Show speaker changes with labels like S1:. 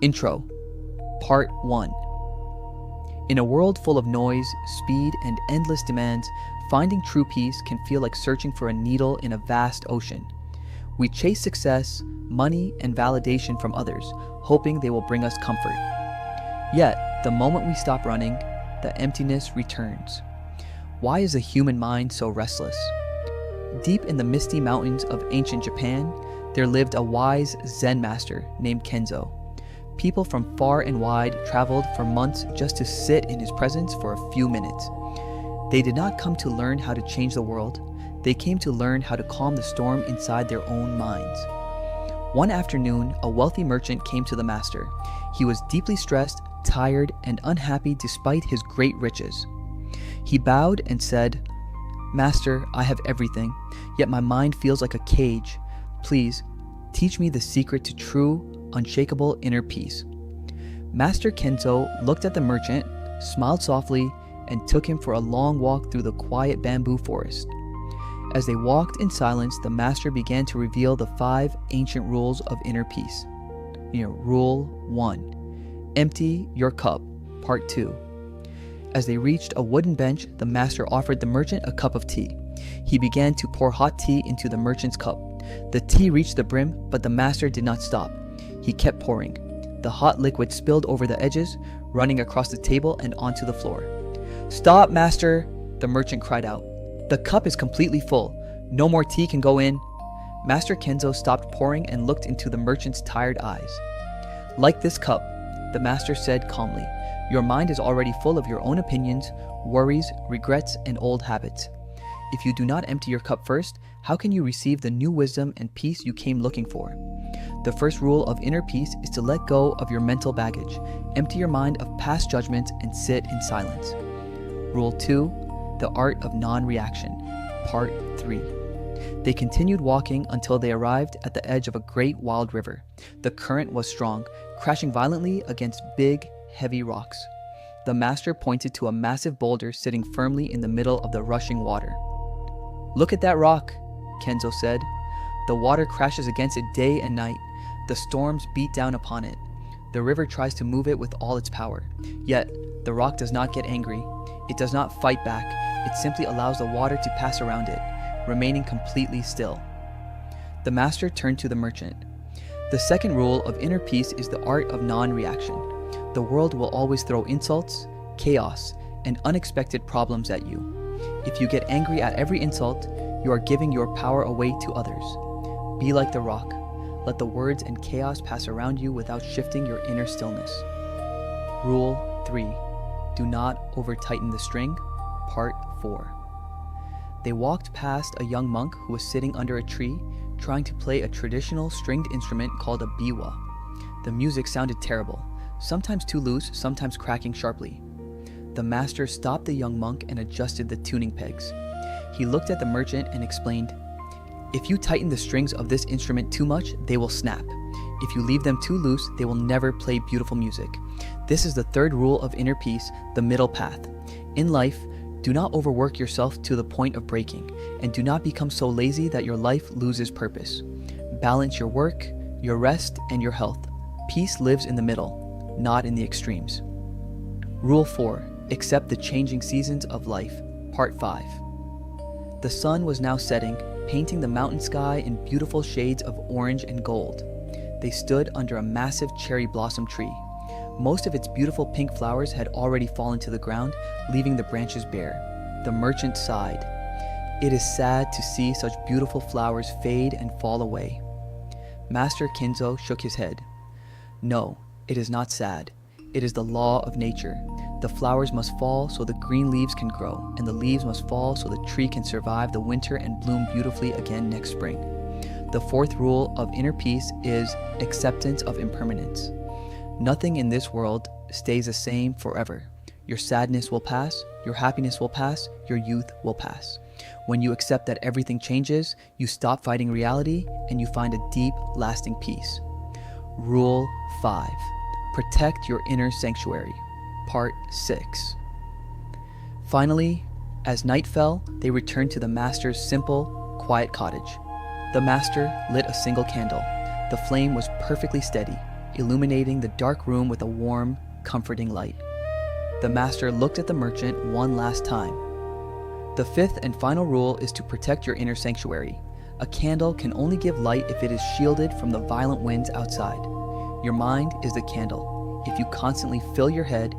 S1: Intro, Part 1. In a world full of noise, speed, and endless demands, finding true peace can feel like searching for a needle in a vast ocean. We chase success, money, and validation from others, hoping they will bring us comfort. Yet, the moment we stop running, the emptiness returns. Why is the human mind so restless? Deep in the misty mountains of ancient Japan, there lived a wise Zen master named Kenzo. People from far and wide traveled for months just to sit in his presence for a few minutes. They did not come to learn how to change the world. They came to learn how to calm the storm inside their own minds. One afternoon, a wealthy merchant came to the master. He was deeply stressed, tired, and unhappy despite his great riches. He bowed and said, "Master, I have everything, yet my mind feels like a cage. Please, teach me the secret to true, unshakable inner peace." Master Kenzo looked at the merchant, smiled softly, and took him for a long walk through the quiet bamboo forest. As they walked in silence, the master began to reveal the 5 ancient rules of inner peace. Rule 1. Empty your cup. Part 2. As they reached a wooden bench, the master offered the merchant a cup of tea. He began to pour hot tea into the merchant's cup. The tea reached the brim, but the master did not stop. He kept pouring. The hot liquid spilled over the edges, running across the table and onto the floor. "Stop, master!" the merchant cried out. "The cup is completely full. No more tea can go in." Master Kenzo stopped pouring and looked into the merchant's tired eyes. "Like this cup," the master said calmly, "your mind is already full of your own opinions, worries, regrets, and old habits. If you do not empty your cup first, how can you receive the new wisdom and peace you came looking for? The first rule of inner peace is to let go of your mental baggage. Empty your mind of past judgments and sit in silence. Rule 2. The art of non-reaction. Part 3. They continued walking until they arrived at the edge of a great wild river. The current was strong, crashing violently against big, heavy rocks. The master pointed to a massive boulder sitting firmly in the middle of the rushing water. "Look at that rock," Kenzo said. "The water crashes against it day and night. The storms beat down upon it. The river tries to move it with all its power. Yet, the rock does not get angry. It does not fight back. It simply allows the water to pass around it, remaining completely still." The master turned to the merchant. "The second rule of inner peace is the art of non-reaction. The world will always throw insults, chaos, and unexpected problems at you. If you get angry at every insult, you are giving your power away to others. Be like the rock. Let the words and chaos pass around you without shifting your inner stillness." Rule 3. Do not over-tighten the string. Part 4. They walked past a young monk who was sitting under a tree, trying to play a traditional stringed instrument called a biwa. The music sounded terrible, sometimes too loose, sometimes cracking sharply. The master stopped the young monk and adjusted the tuning pegs. He looked at the merchant and explained, "If you tighten the strings of this instrument too much, they will snap. If you leave them too loose, they will never play beautiful music. This is the third rule of inner peace, the middle path. In life, do not overwork yourself to the point of breaking, and do not become so lazy that your life loses purpose. Balance your work, your rest, and your health. Peace lives in the middle, not in the extremes." Rule 4. Accept the changing seasons of life. Part 5. The sun was now setting, painting the mountain sky in beautiful shades of orange and gold. They stood under a massive cherry blossom tree. Most of its beautiful pink flowers had already fallen to the ground, leaving the branches bare. The merchant sighed. "It is sad to see such beautiful flowers fade and fall away." Master Kenzo shook his head. "No, it is not sad. It is the law of nature. The flowers must fall so the green leaves can grow, and the leaves must fall so the tree can survive the winter and bloom beautifully again next spring. The fourth rule of inner peace is acceptance of impermanence. Nothing in this world stays the same forever. Your sadness will pass, your happiness will pass, your youth will pass. When you accept that everything changes, you stop fighting reality and you find a deep, lasting peace." Rule 5. Protect your inner sanctuary. Part 6. Finally, as night fell, they returned to the master's simple, quiet cottage. The master lit a single candle. The flame was perfectly steady. illuminating the dark room with a warm, comforting light. The master looked at the merchant one last time. The fifth and final rule is to protect your inner sanctuary. A candle can only give light if it is shielded from the violent winds outside. Your mind is the candle. If you constantly fill your head,